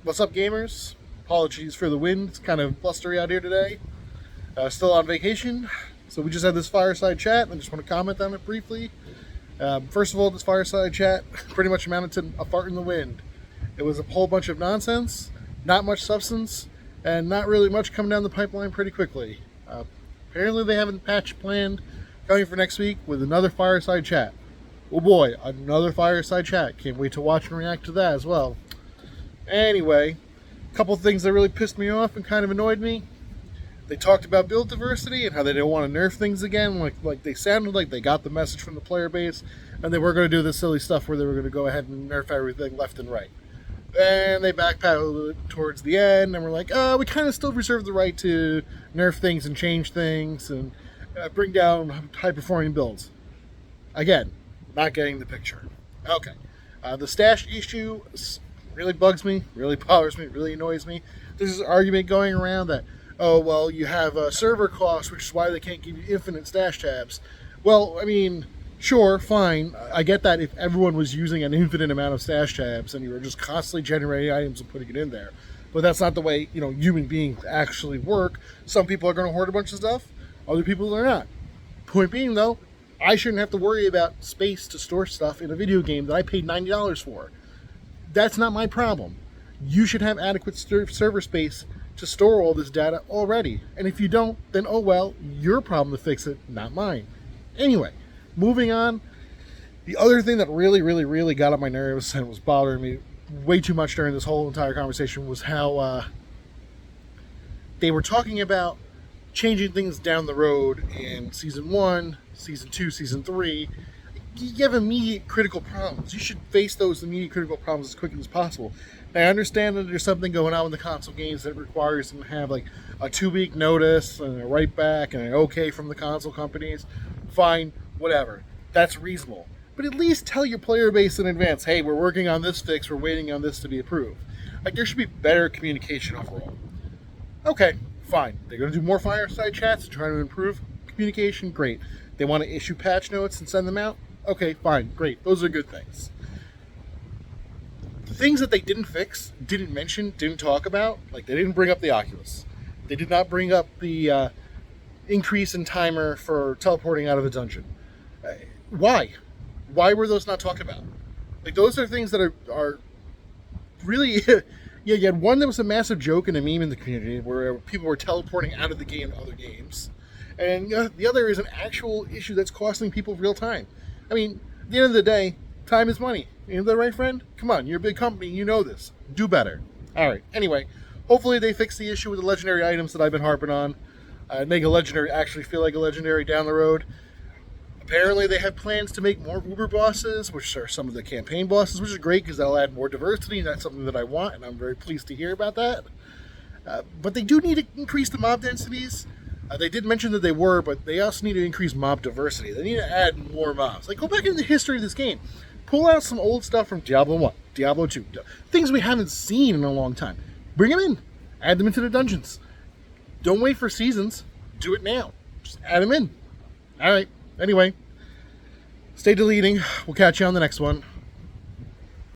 What's up, gamers? Apologies for the wind. It's kind of blustery out here today. Still on vacation, so we just had this fireside chat. I just want to comment on it briefly. First of all, this fireside chat pretty much amounted to a fart in the wind. It was a whole bunch of nonsense, not much substance, and not really much coming down the pipeline pretty quickly. Apparently they have a patch planned coming for next week with another fireside chat. Oh boy, another fireside chat. Can't wait to watch and react to that as well. Anyway, a couple of things that really pissed me off and kind of annoyed me. They talked about build diversity and how they didn't want to nerf things again. Like they sounded like they got the message from the player base, and they were going to do this silly stuff where they were going to go ahead and nerf everything left and right. And they backpedaled towards the end, and we're like, we kind of still reserve the right to nerf things and change things and bring down high-performing builds. Again, not getting the picture. Okay. The stash issue really bugs me, really bothers me, really annoys me. There's this argument going around that, you have server costs, which is why they can't give you infinite stash tabs. Well, I mean, sure, fine. I get that if everyone was using an infinite amount of stash tabs and you were just constantly generating items and putting it in there. But that's not the way, human beings actually work. Some people are going to hoard a bunch of stuff. Other people are not. Point being, though, I shouldn't have to worry about space to store stuff in a video game that I paid $90 for. That's not my problem. You should have adequate server space to store all this data already. And if you don't, then your problem to fix it, not mine. Anyway, moving on. The other thing that really, really, really got on my nerves and was bothering me way too much during this whole entire conversation was how they were talking about changing things down the road in Season 1, Season 2, Season 3. You have immediate critical problems. You should face those immediate critical problems as quickly as possible. Now, I understand that there's something going on with the console games that requires them to have like a 2-week notice and a write back and an okay from the console companies. Fine, whatever. That's reasonable. But at least tell your player base in advance, hey, we're working on this fix, we're waiting on this to be approved. Like, there should be better communication overall. Okay, fine. They're going to do more fireside chats to try to improve communication. Great. They want to issue patch notes and send them out. Okay, fine, great. Those are good things. The things that they didn't fix, didn't mention, didn't talk about, like they didn't bring up the Oculus. They did not bring up the increase in timer for teleporting out of a dungeon. Why? Why were those not talked about? Like, those are things that are really... Yeah, you had one that was a massive joke and a meme in the community where people were teleporting out of the game to other games. And the other is an actual issue that's costing people real time. I mean, at the end of the day, time is money. Isn't that right, friend? Come on, you're a big company. You know this. Do better. All right. Anyway, hopefully they fix the issue with the legendary items that I've been harping on. Make a legendary actually feel like a legendary down the road. Apparently they have plans to make more Uber bosses, which are some of the campaign bosses, which is great because that'll add more diversity, and that's something that I want, and I'm very pleased to hear about that. But they do need to increase the mob densities. They did mention that they were, but they also need to increase mob diversity. They need to add more mobs. Like, go back into the history of this game. Pull out some old stuff from Diablo 1, Diablo 2. Things we haven't seen in a long time. Bring them in. Add them into the dungeons. Don't wait for seasons. Do it now. Just add them in. All right. Anyway, stay deleting. We'll catch you on the next one.